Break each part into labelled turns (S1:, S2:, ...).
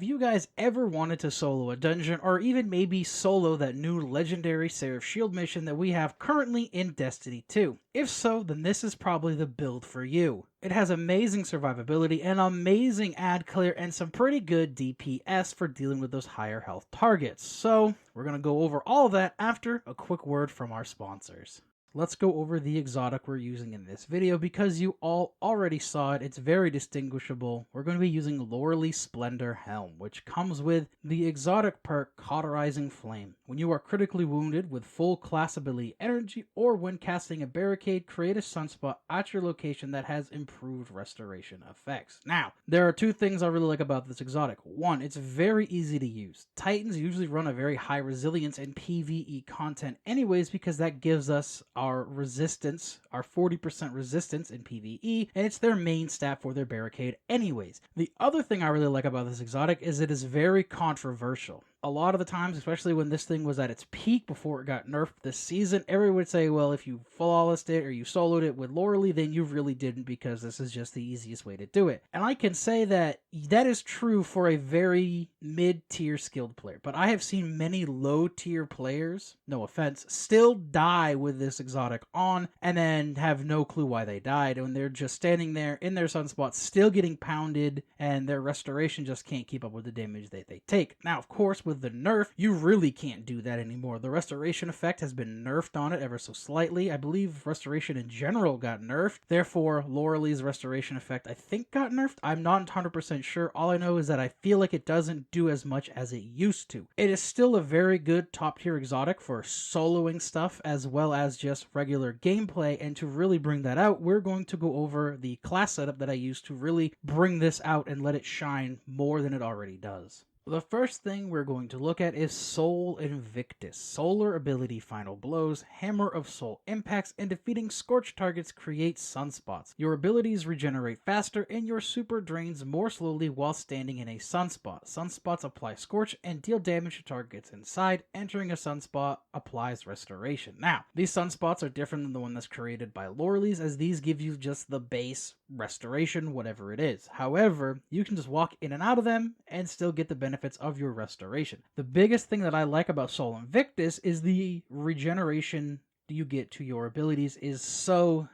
S1: you guys ever wanted to solo a dungeon, or even maybe solo that new legendary Seraph Shield mission that we have currently in Destiny 2? If so, then this is probably the build for you. It has amazing survivability, an amazing ad clear, and some pretty good DPS for dealing with those higher health targets. So, we're going to go over all of that after a quick word from our sponsors. Let's go over the exotic we're using in this video because you all already saw it. It's very distinguishable. We're going to be using Loreley Splendor Helm, which comes with the exotic perk Cauterizing Flame. When you are critically wounded with full class ability energy, or when casting a barricade, create a sunspot at your location that has improved restoration effects. Now, there are two things I really like about this exotic. One, it's very easy to use. Titans usually run a very high resilience in PvE content anyways because that gives us our resistance, our 40% resistance in PvE, and it's their main stat for their barricade anyways. The other thing I really like about this exotic is it is very controversial. A lot of the times, especially when this thing was at its peak before it got nerfed this season, everyone would say, well, if you flawlessed it or you soloed it with Loreley, then you really didn't because this is just the easiest way to do it. And I can say that that is true for a very mid-tier skilled player, but I have seen many low-tier players, no offense, still die with this exotic on and then have no clue why they died, and they're just standing there in their sunspot still getting pounded, and their restoration just can't keep up with the damage that they take. Now, of course, with the nerf, you really can't do that anymore. The restoration effect has been nerfed on it ever so slightly. I believe restoration in general got nerfed. Therefore, Loreley's restoration effect, I think, got nerfed. I'm not 100% sure. All I know is that I feel like it doesn't do as much as it used to. It is still a very good top tier exotic for soloing stuff as well as just regular gameplay, and to really bring that out, we're going to go over the class setup that I used to really bring this out and let it shine more than it already does. The first thing we're going to look at is Soul Invictus. Solar ability Final Blows, Hammer of Soul impacts, and defeating scorched targets creates sunspots. Your abilities regenerate faster and your super drains more slowly while standing in a sunspot. Sunspots apply scorch and deal damage to targets inside. Entering a sunspot applies restoration. Now, these sunspots are different than the one that's created by Loreley's, as these give you just the base restoration, whatever it is. However, you can just walk in and out of them and still get the benefits of your restoration. The biggest thing that I like about Soul Invictus is the regeneration you get to your abilities is so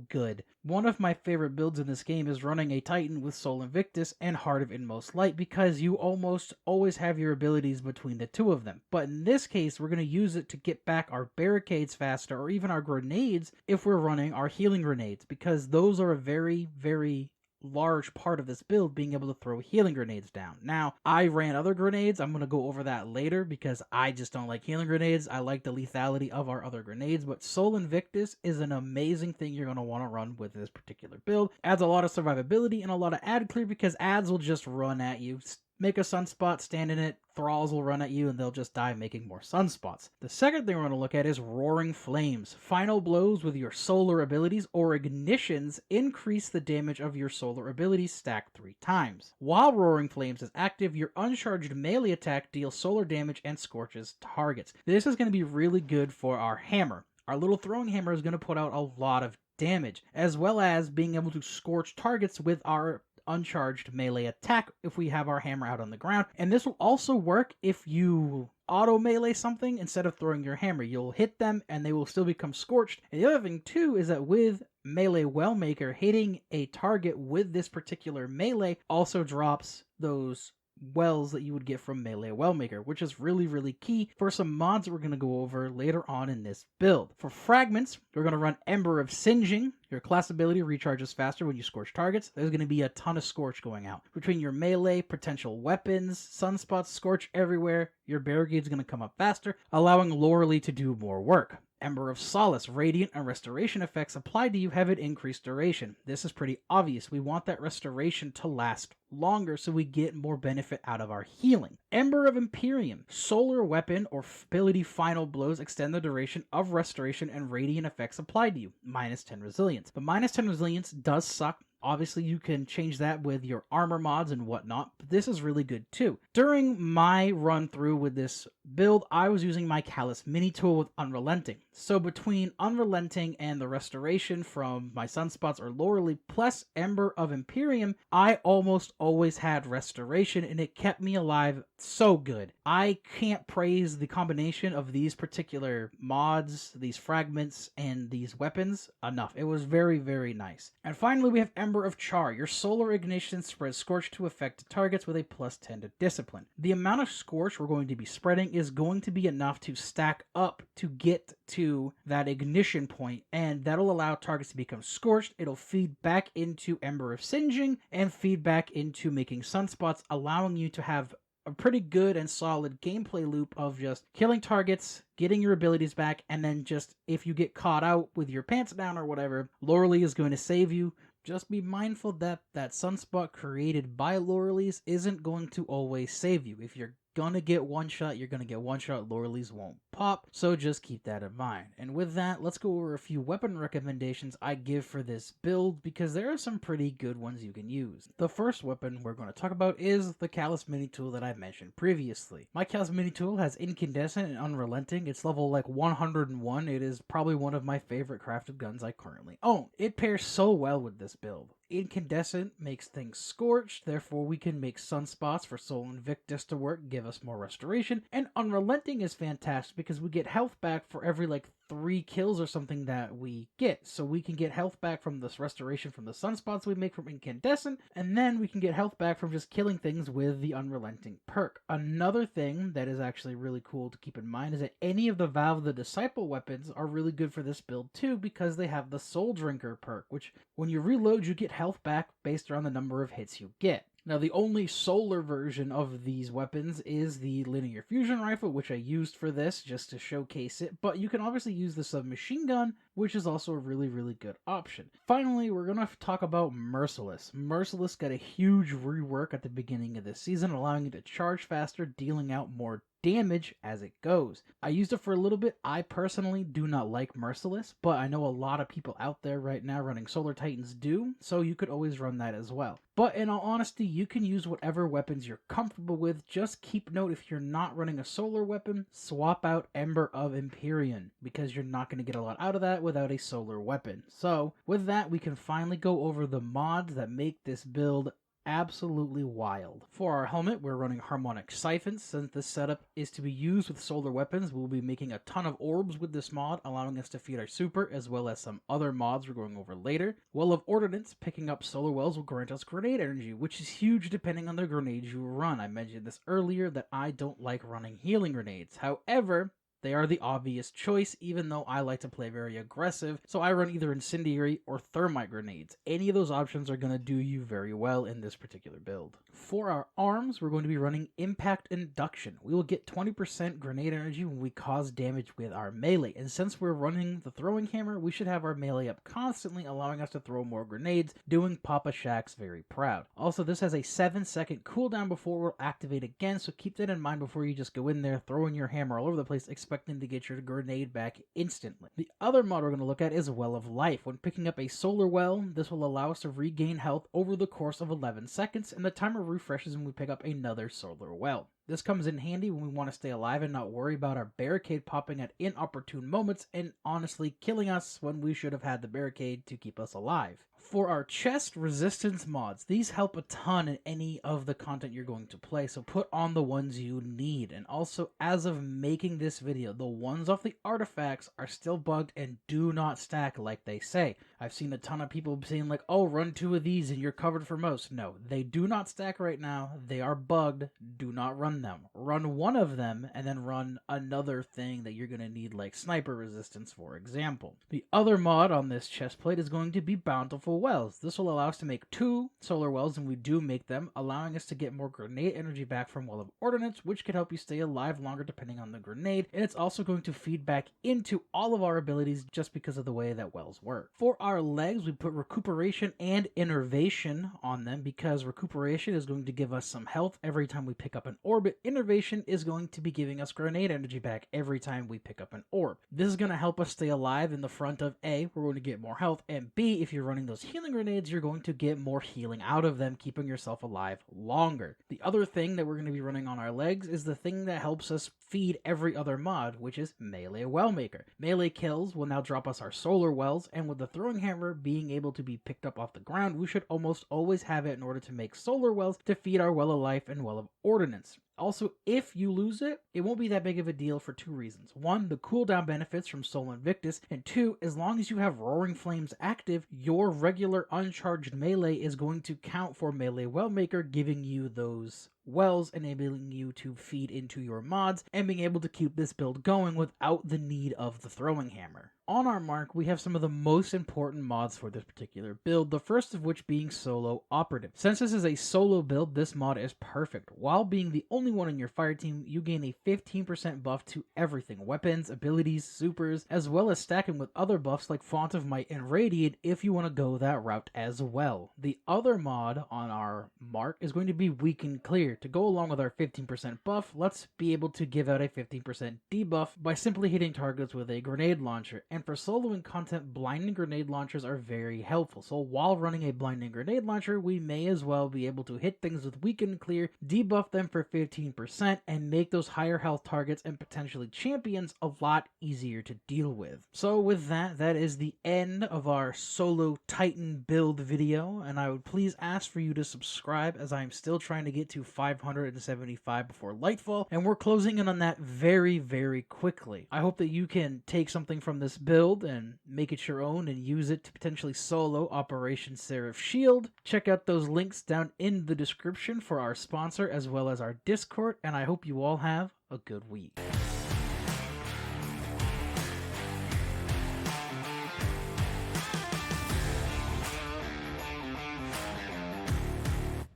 S1: good. One of my favorite builds in this game is running a Titan with Soul Invictus and Heart of Inmost Light because you almost always have your abilities between the two of them. But in this case, we're going to use it to get back our barricades faster, or even our grenades if we're running our healing grenades, because those are a very large part of this build, being able to throw healing grenades down. Now, I ran other grenades. I'm going to go over that later because I just don't like healing grenades. I like the lethality of our other grenades, but Soul Invictus is an amazing thing you're going to want to run with this particular build. Adds a lot of survivability and a lot of ad clear because ads will just run at you. Make a sunspot, stand in it, thralls will run at you, and they'll just die making more sunspots. The second thing we're going to look at is Roaring Flames. Final blows with your solar abilities or ignitions increase the damage of your solar abilities stacked 3 times. While Roaring Flames is active, your uncharged melee attack deals solar damage and scorches targets. This is going to be really good for our hammer. Our little throwing hammer is going to put out a lot of damage, as well as being able to scorch targets with our uncharged melee attack if we have our hammer out on the ground. And this will also work if you auto melee something instead of throwing your hammer. You'll hit them and they will still become scorched. And the other thing too is that with melee Wellmaker, hitting a target with this particular melee also drops those wells that you would get from melee Wellmaker, which is really key for some mods that we're going to go over later on in this build. For fragments, we're going to run Ember of Singeing. Your class ability recharges faster when you scorch targets. There's going to be a ton of scorch going out. Between your melee, potential weapons, sunspots, scorch everywhere, your barricade's going to come up faster, allowing Loreley to do more work. Ember of Solace, radiant and restoration effects applied to you have an increased duration. This is pretty obvious. We want that restoration to last longer so we get more benefit out of our healing. Ember of Imperium, solar weapon or ability Final Blows extend the duration of restoration and radiant effects applied to you. -10 resilience. But -10 resilience does suck. Obviously, you can change that with your armor mods and whatnot, but this is really good too. During my run through with this build, I was using my Callus mini tool with Unrelenting. So between Unrelenting and the restoration from my Sunspots or Loreley plus Ember of Imperium, I almost always had restoration and it kept me alive so good. I can't praise the combination of these particular mods, these fragments, and these weapons enough. It was very, very nice. And finally, we have Ember of Char. Your solar ignition spreads Scorch to affected targets with a +10 to Discipline. The amount of Scorch we're going to be spreading is going to be enough to stack up to get to that ignition point, and that'll allow targets to become scorched. It'll feed back into Ember of Singeing and feed back into making sunspots, allowing you to have a pretty good and solid gameplay loop of just killing targets, getting your abilities back, and then just if you get caught out with your pants down or whatever, Loreley is going to save you. Just be mindful that that sunspot created by Loreley's isn't going to always save you. If you're gonna get one shot, you're gonna get one shot. Loreley's won't pop, so just keep that in mind. And with that, let's go over a few weapon recommendations I give for this build, because there are some pretty good ones you can use. The first weapon we're going to talk about is the Callus mini tool that I mentioned previously. My Callus mini tool has Incandescent and Unrelenting. It's level like 101. It is probably one of my favorite crafted guns I currently own. It pairs so well with this build. Incandescent makes things scorched, therefore we can make sunspots for Sol Invictus to work, give us more restoration, and Unrelenting is fantastic because we get health back for every like 3 kills or something that we get. So we can get health back from this restoration from the sunspots we make from Incandescent, and then we can get health back from just killing things with the Unrelenting perk. Another thing that is actually really cool to keep in mind is that any of the Valve the Disciple weapons are really good for this build too, because they have the Soul Drinker perk, which when you reload you get health back based around the number of hits you get. Now, the only solar version of these weapons is the Linear Fusion Rifle, which I used for this just to showcase it, but you can obviously use the Submachine Gun, which is also a really, really good option. Finally, we're going to talk about Merciless. Merciless got a huge rework at the beginning of this season, allowing it to charge faster, dealing out more damage as it goes. I used it for a little bit. I personally do not like Merciless, but I know a lot of people out there right now running Solar Titans do, so you could always run that as well. But in all honesty, you can use whatever weapons you're comfortable with. Just keep note, if you're not running a solar weapon, swap out Ember of Empyrean, because you're not going to get a lot out of that without a solar weapon. So with that, we can finally go over the mods that make this build absolutely wild. For our helmet, we're running Harmonic Siphon. Since this setup is to be used with solar weapons, we'll be making a ton of orbs with this mod, allowing us to feed our super, as well as some other mods we're going over later. Well of Ordnance, picking up solar wells will grant us grenade energy, which is huge depending on the grenades you run. I mentioned this earlier that I don't like running healing grenades. However, they are the obvious choice, even though I like to play very aggressive, so I run either Incendiary or Thermite grenades. Any of those options are going to do you very well in this particular build. For our arms, we're going to be running Impact Induction. We will get 20% grenade energy when we cause damage with our melee, and since we're running the throwing hammer, we should have our melee up constantly, allowing us to throw more grenades, doing Papa Shax very proud. Also, this has a 7-second cooldown before we'll activate again, so keep that in mind before you just go in there throwing your hammer all over the place, expecting to get your grenade back instantly. The other mod we're going to look at is Well of Life. When picking up a solar well, this will allow us to regain health over the course of 11 seconds, and the timer refreshes when we pick up another solar well. This comes in handy when we want to stay alive and not worry about our barricade popping at inopportune moments and honestly killing us when we should have had the barricade to keep us alive. For our chest resistance mods, these help a ton in any of the content you're going to play, so put on the ones you need. And also, as of making this video, the ones off the artifacts are still bugged and do not stack like they say. I've seen a ton of people saying like, oh, run 2 of these and you're covered for most. No, they do not stack right now. They are bugged. Do not run them. Run 1 of them and then run another thing that you're going to need, like sniper resistance, for example. The other mod on this chest plate is going to be Bountiful Wells. This will allow us to make 2 solar wells, and we do make them, allowing us to get more grenade energy back from Well of Ordnance, which can help you stay alive longer depending on the grenade, and it's also going to feed back into all of our abilities just because of the way that wells work. For our legs, we put Recuperation and Innervation on them because Recuperation is going to give us some health every time we pick up an orb Orbit innervation is going to be giving us grenade energy back every time we pick up an orb. This is going to help us stay alive in the front of A, we're going to get more health, and B, if you're running those healing grenades, you're going to get more healing out of them, keeping yourself alive longer. The other thing that we're going to be running on our legs is the thing that helps us feed every other mod, which is Melee Wellmaker. Melee kills will now drop us our solar wells, and with the throwing hammer being able to be picked up off the ground, we should almost always have it in order to make solar wells to feed our Well of Life and Well of Ordnance. Also, if you lose it, it won't be that big of a deal for two reasons. One, the cooldown benefits from Sol Invictus, and two, as long as you have Roaring Flames active, your regular uncharged melee is going to count for Melee Wellmaker, giving you those wells, enabling you to feed into your mods, and being able to keep this build going without the need of the throwing hammer. On our mark, we have some of the most important mods for this particular build, the first of which being Solo Operative. Since this is a solo build, this mod is perfect. While being the only one in your fire team, you gain a 15% buff to everything, weapons, abilities, supers, as well as stacking with other buffs like Font of Might and Radiant if you want to go that route as well. The other mod on our mark is going to be Weaken Clear. To go along with our 15% buff, let's be able to give out a 15% debuff by simply hitting targets with a grenade launcher. And for soloing content, blinding grenade launchers are very helpful. So while running a blinding grenade launcher, we may as well be able to hit things with Weaken Clear, debuff them for 15%, and make those higher health targets and potentially champions a lot easier to deal with. So with that, that is the end of our solo Titan build video, and I would please ask for you to subscribe as I'm still trying to get to 575 before Lightfall, and we're closing in on that very, very quickly. I hope that you can take something from this build and make it your own and use it to potentially solo Operation Seraph Shield. Check out those links down in the description for our sponsor as well as our Discord, and I hope you all have a good week.